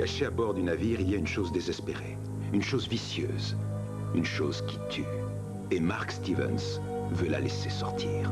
Caché à bord du navire, il y a une chose désespérée, une chose vicieuse, une chose qui tue. Et Mark Stevens veut la laisser sortir.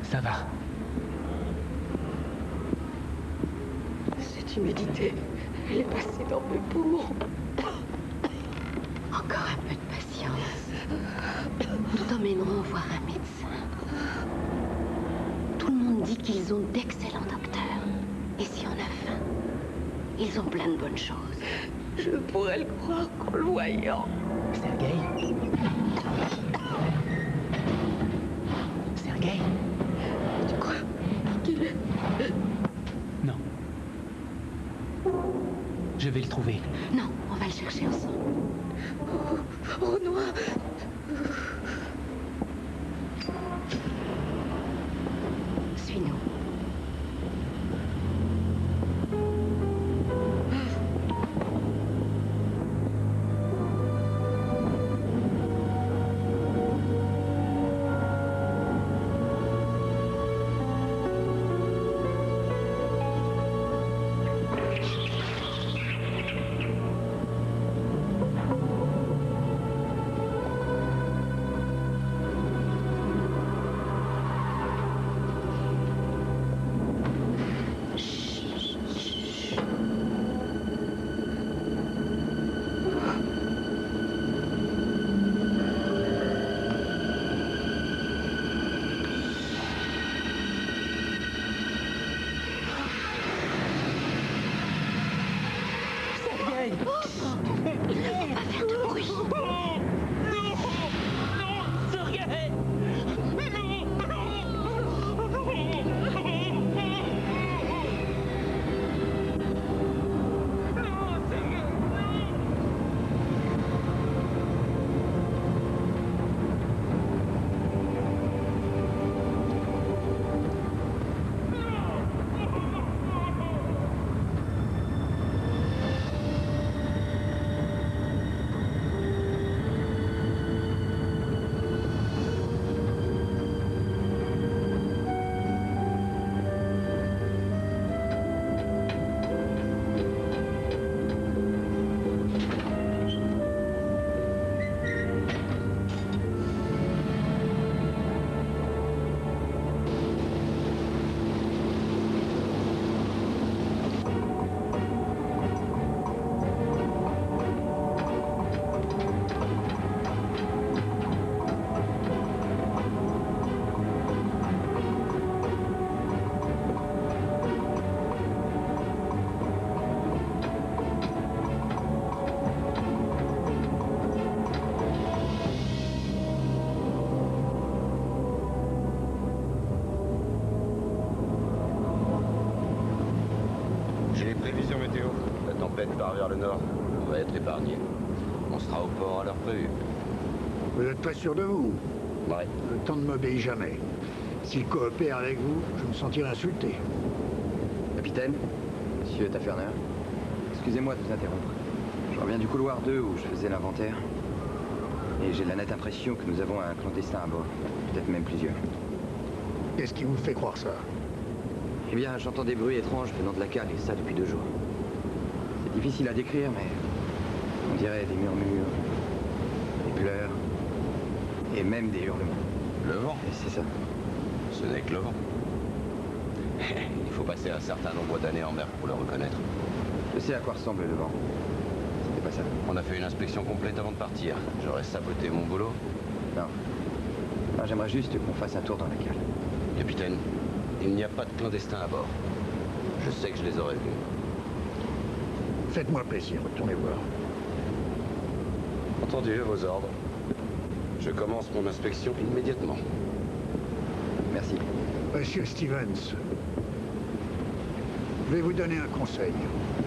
Ça va. Cette humidité, elle est passée dans mes poumons. Encore un peu de patience. Nous t'emmènerons voir un médecin. Tout le monde dit qu'ils ont d'excellents docteurs. Et si on a faim, ils ont plein de bonnes choses. Je pourrais le croire qu'en le voyant. Sergueï? Sergueï? Tu crois qu'il est... Non. Je vais le trouver. Non, on va le chercher ensemble. Oh, Renoir. Suis-nous. Part vers le nord, on va être épargné. On sera au port à l'heure prévue. Vous êtes pas sûr de vous? Ouais. Le temps ne m'obéit jamais. S'il coopère avec vous, je me sentirai insulté. Capitaine, monsieur Tafferner, excusez-moi de vous interrompre. Je reviens du couloir 2 où je faisais l'inventaire. Et j'ai la nette impression que nous avons un clandestin à bord. Peut-être même plusieurs. Qu'est-ce qui vous fait croire ça? Eh bien, j'entends des bruits étranges venant de la cale, et ça depuis 2 jours. C'est difficile à décrire, mais on dirait des murmures, des pleurs, et même des hurlements. Le vent? Et c'est ça. Ce n'est que le vent. Il faut passer un certain nombre d'années en mer pour le reconnaître. Je sais à quoi ressemble le vent. C'était pas ça. On a fait une inspection complète avant de partir. J'aurais saboté mon boulot. Non. Non, j'aimerais juste qu'on fasse un tour dans la cale. Capitaine, il n'y a pas de clandestins à bord. Je sais que je les aurais vus. Faites-moi plaisir, retournez voir. Entendu, à vos ordres. Je commence mon inspection immédiatement. Merci. Monsieur Stevens, je vais vous donner un conseil.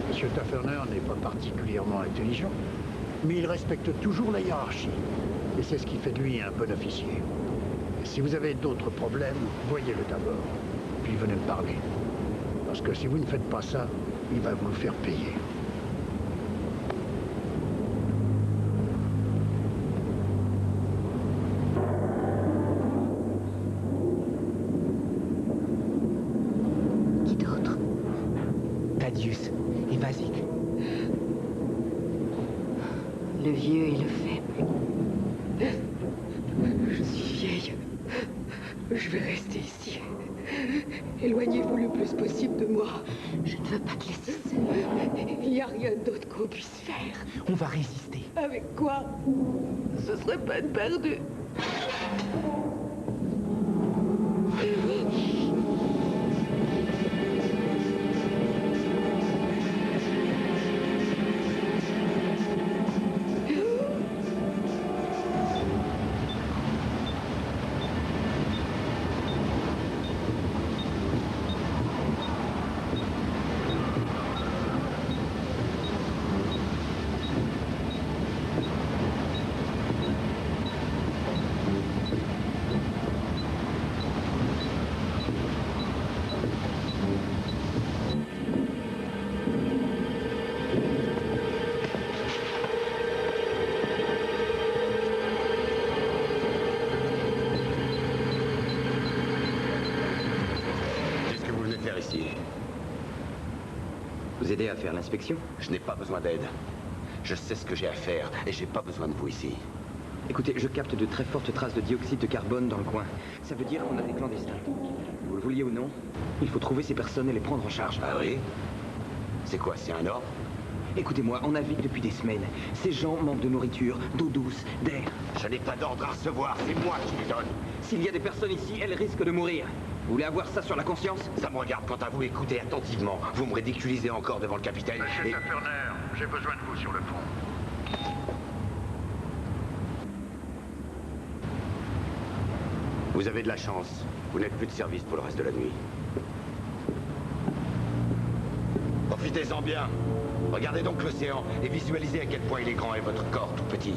Monsieur Tafferner n'est pas particulièrement intelligent, mais il respecte toujours la hiérarchie. Et c'est ce qui fait de lui un bon officier. Si vous avez d'autres problèmes, voyez-le d'abord, puis venez me parler. Parce que si vous ne faites pas ça, il va vous le faire payer. Qui d'autre? Thaddeus et Vasek. Le vieux et le faible. Je suis vieille. Je vais rester ici. Éloignez-vous le plus possible de moi. Je ne veux pas te laisser seule. Il n'y a rien d'autre qu'on puisse faire. On va résister. Avec quoi? Ce serait peine perdue. Qu'est-ce que vous venez de faire ici? Vous aider à faire l'inspection? Je n'ai pas besoin d'aide. Je sais ce que j'ai à faire et j'ai pas besoin de vous ici. Écoutez, je capte de très fortes traces de dioxyde de carbone dans le coin. Ça veut dire qu'on a des clandestins. Vous le vouliez ou non, il faut trouver ces personnes et les prendre en charge. Ah oui? C'est quoi, c'est un ordre? Écoutez-moi, on navigue depuis des semaines. Ces gens manquent de nourriture, d'eau douce, d'air. Je n'ai pas d'ordre à recevoir, c'est moi qui les donne. S'il y a des personnes ici, elles risquent de mourir. Vous voulez avoir ça sur la conscience? Ça me regarde quant à vous, écoutez attentivement. Vous me ridiculisez encore devant le capitaine. Monsieur et- Tafferner, j'ai besoin de vous sur le pont. Vous avez de la chance. Vous n'êtes plus de service pour le reste de la nuit. Profitez-en bien. Regardez donc l'océan et visualisez à quel point il est grand et votre corps tout petit.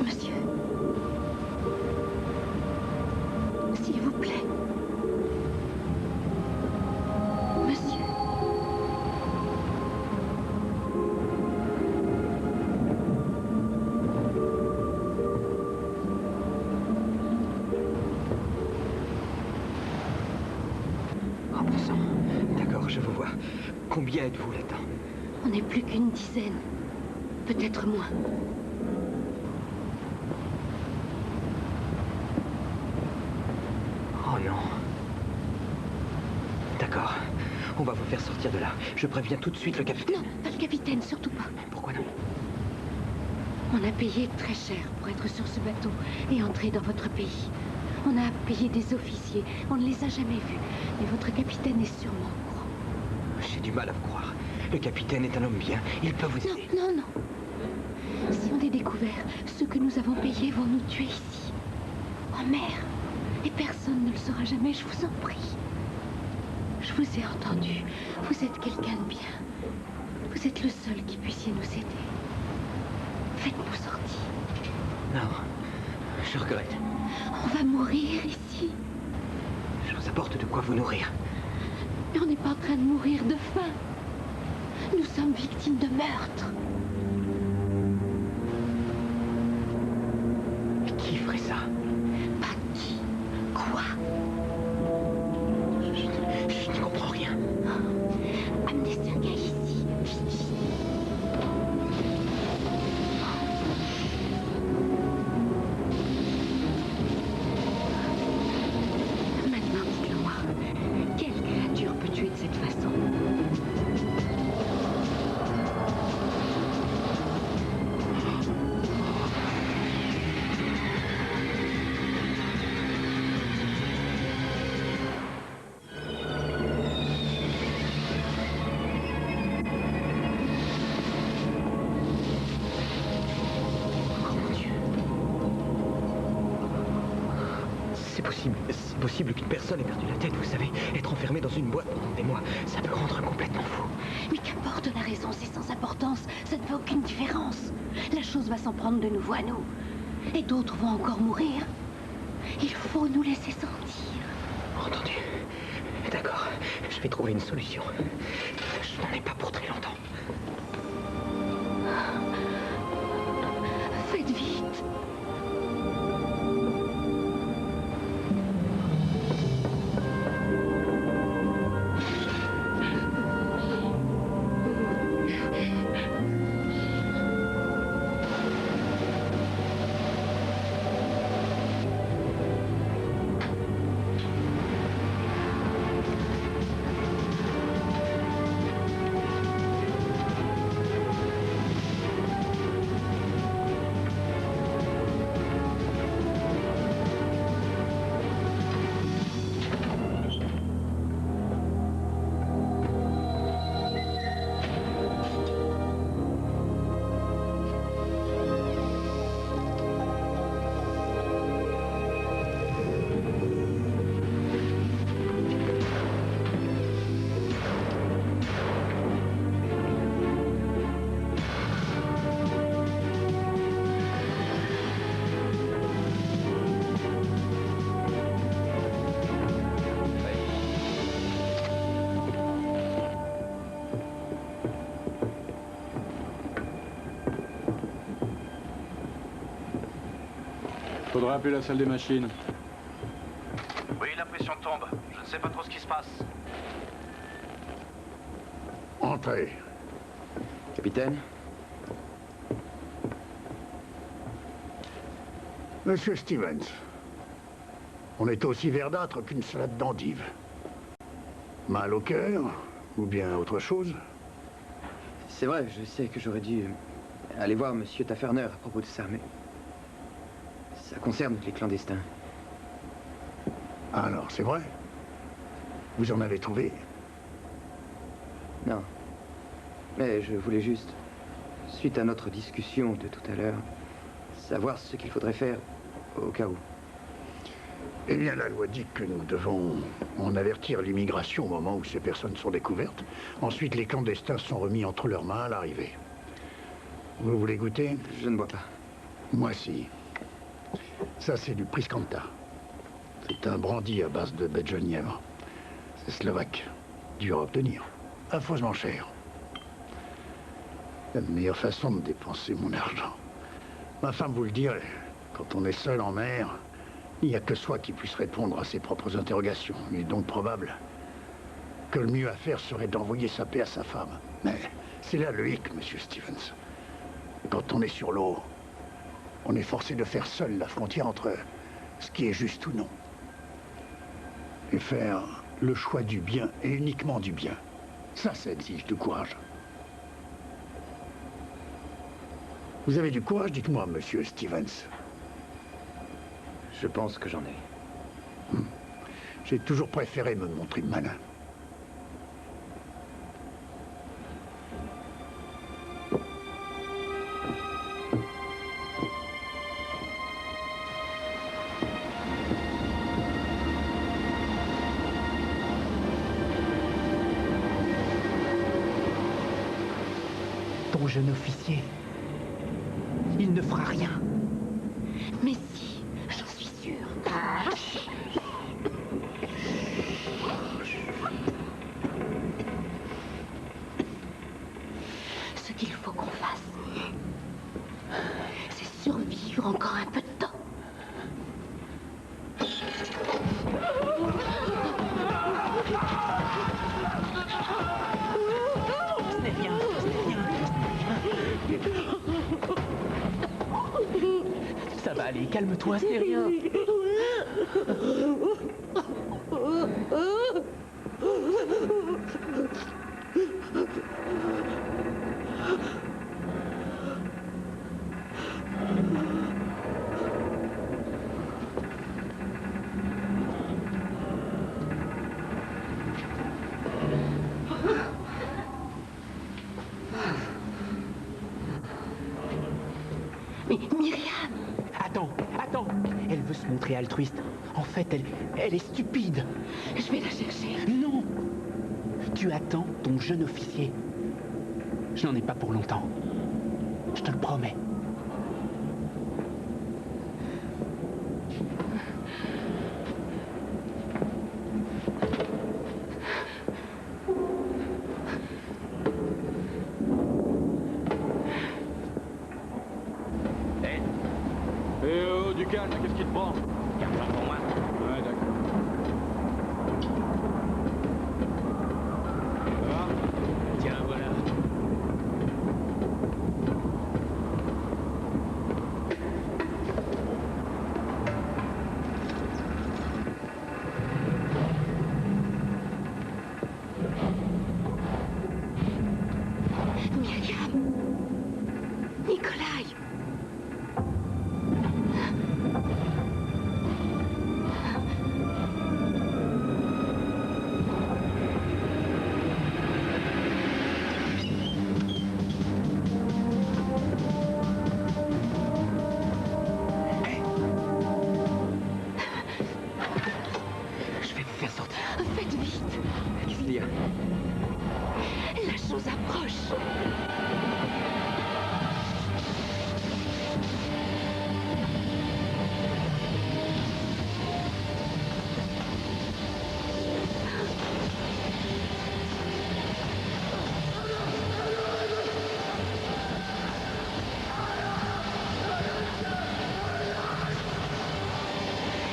Monsieur. S'il vous plaît. Monsieur. Oh, bon sang. D'accord, je vous vois. Combien êtes-vous là-dedans? On n'est plus qu'une dizaine. Peut-être moins. Oh non. D'accord. On va vous faire sortir de là. Je préviens tout de suite le capitaine. Non, pas le capitaine, surtout pas. Pourquoi non? On a payé très cher pour être sur ce bateau et entrer dans votre pays. On a payé des officiers. On ne les a jamais vus. Et votre capitaine est sûrement au courant. J'ai du mal à vous croire. Le capitaine est un homme bien. Il peut vous Non, aider. non, non. Si on est découvert, ceux que nous avons payés vont nous tuer ici. En mer. Et personne ne le saura jamais, je vous en prie. Je vous ai entendu. Vous êtes quelqu'un de bien. Vous êtes le seul qui puissiez nous aider. Faites-nous sortir. Non. Je regrette. On va mourir ici. Je vous apporte de quoi vous nourrir. Mais on n'est pas en train de mourir de faim. Nous sommes victimes de meurtre. Qui ferait ça? Pas qui. Quoi? Je ne comprends rien. C'est possible qu'une personne ait perdu la tête, vous savez. Être enfermé dans une boîte pendant des mois, ça peut rendre complètement fou. Mais qu'importe la raison, c'est sans importance. Ça ne fait aucune différence. La chose va s'en prendre de nouveau à nous. Et d'autres vont encore mourir. Il faut nous laisser sortir. Entendu. D'accord, je vais trouver une solution. Je n'en ai pas pour très longtemps. Faites vite. Faudra appeler la salle des machines. Oui, la pression tombe. Je ne sais pas trop ce qui se passe. Entrez. Capitaine? Monsieur Stevens, on est aussi verdâtre qu'une salade d'endives. Mal au cœur, ou bien autre chose? C'est vrai, je sais que j'aurais dû aller voir Monsieur Tafferner à propos de ça, mais... ça concerne les clandestins. Alors, c'est vrai? Vous en avez trouvé? Non. Mais je voulais juste, suite à notre discussion de tout à l'heure, savoir ce qu'il faudrait faire au cas où. Eh bien, la loi dit que nous devons en avertir l'immigration au moment où ces personnes sont découvertes. Ensuite, les clandestins sont remis entre leurs mains à l'arrivée. Vous voulez goûter? Je ne bois pas. Moi, si. Ça, c'est du Priscanta. C'est un brandy à base de baie de genièvre. C'est slovaque. Dur à obtenir. Affreusement cher. La meilleure façon de dépenser mon argent. Ma femme vous le dirait. Quand on est seul en mer, il n'y a que soi qui puisse répondre à ses propres interrogations. Il est donc probable que le mieux à faire serait d'envoyer sa paix à sa femme. Mais c'est là le hic, monsieur Stevens. Quand on est sur l'eau, on est forcé de faire seul la frontière entre ce qui est juste ou non. Et faire le choix du bien, et uniquement du bien. Ça exige du courage. Vous avez du courage, dites-moi, monsieur Stevens. Je pense que j'en ai. J'ai toujours préféré me montrer malin. Ton jeune officier, il ne fera rien. Mais si, j'en suis sûre. Ce qu'il faut qu'on fasse, c'est survivre encore un peu de temps. Ce n'est rien, ce n'est rien. Ça va aller, calme-toi, c'est rien. Mais Myriam! Attends, elle veut se montrer altruiste. En fait, elle est stupide. Je vais la chercher. Non! Tu attends ton jeune officier. Je n'en ai pas pour longtemps. Je te le promets. Du calme, qu'est-ce qui te prend? Garde-la pour moi. Ouais, d'accord. Ça va? Tiens, voilà. Myriam. Nikolai. Faites vite. Qu'est-ce qu'il y a? La chose approche.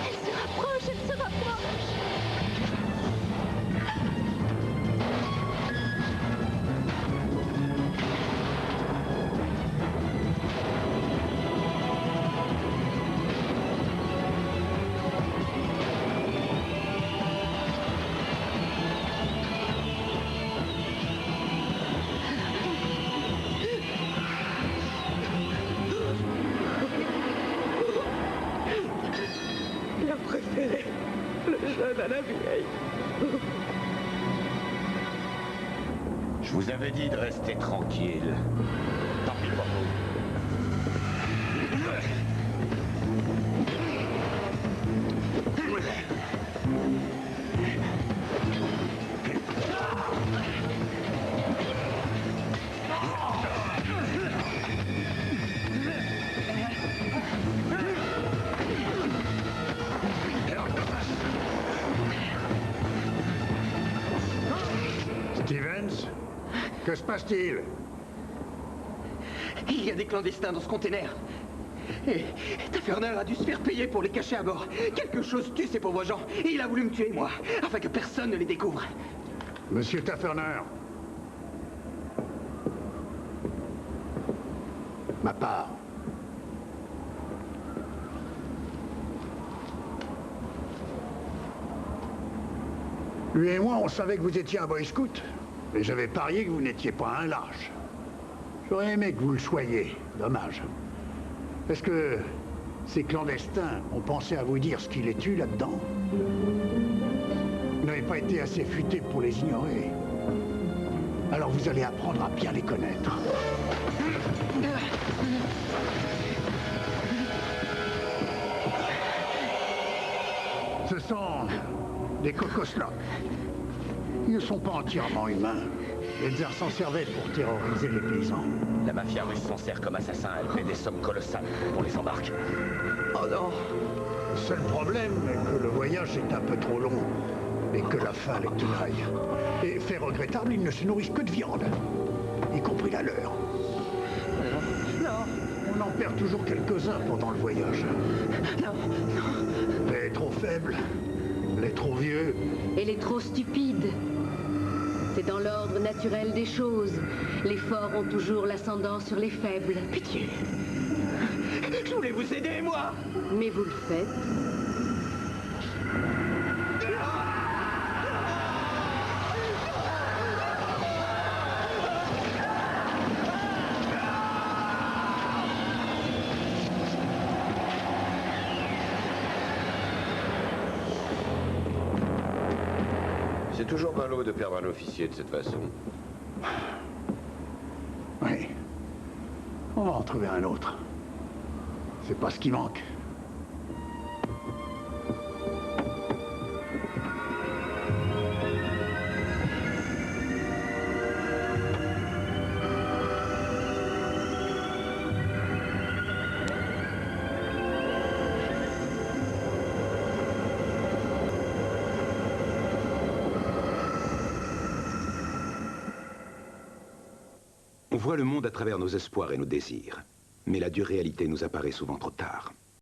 Elle se rapproche. La préférée, le jeune à la vieille. Je vous avais dit de rester tranquille. Tant pis pour vous. Stevens, que se passe-t-il? Il y a des clandestins dans ce container. Et Taferner a dû se faire payer pour les cacher à bord. Quelque chose tue ces pauvres gens. Et il a voulu me tuer, moi, afin que personne ne les découvre. Monsieur Taferner. Ma part. Lui et moi, on savait que vous étiez un boy scout. Et j'avais parié que vous n'étiez pas un lâche. J'aurais aimé que vous le soyez. Dommage. Est-ce que ces clandestins ont pensé à vous dire ce qui les tue là-dedans? Vous n'avez pas été assez futé pour les ignorer. Alors vous allez apprendre à bien les connaître. Ce sont des cocoslocs. Ils ne sont pas entièrement humains. Les tsars s'en servaient pour terroriser les paysans. La mafia russe s'en sert comme assassin. Elle paie des sommes colossales pour les embarque. Oh non! Le seul problème est que le voyage est un peu trop long et que la faim les tenaille. Et fait regrettable, ils ne se nourrissent que de viande, y compris la leur. Non! On en perd toujours quelques-uns pendant le voyage. Non! Les trop faibles, les trop vieux. Et les trop stupides. C'est dans l'ordre naturel des choses. Les forts ont toujours l'ascendant sur les faibles. Pitié! Je voulais vous aider, moi! Mais vous le faites. C'est toujours ballot de perdre un officier de cette façon. Oui. On va en trouver un autre. C'est pas ce qui manque. On voit le monde à travers nos espoirs et nos désirs. Mais la dure réalité nous apparaît souvent trop tard.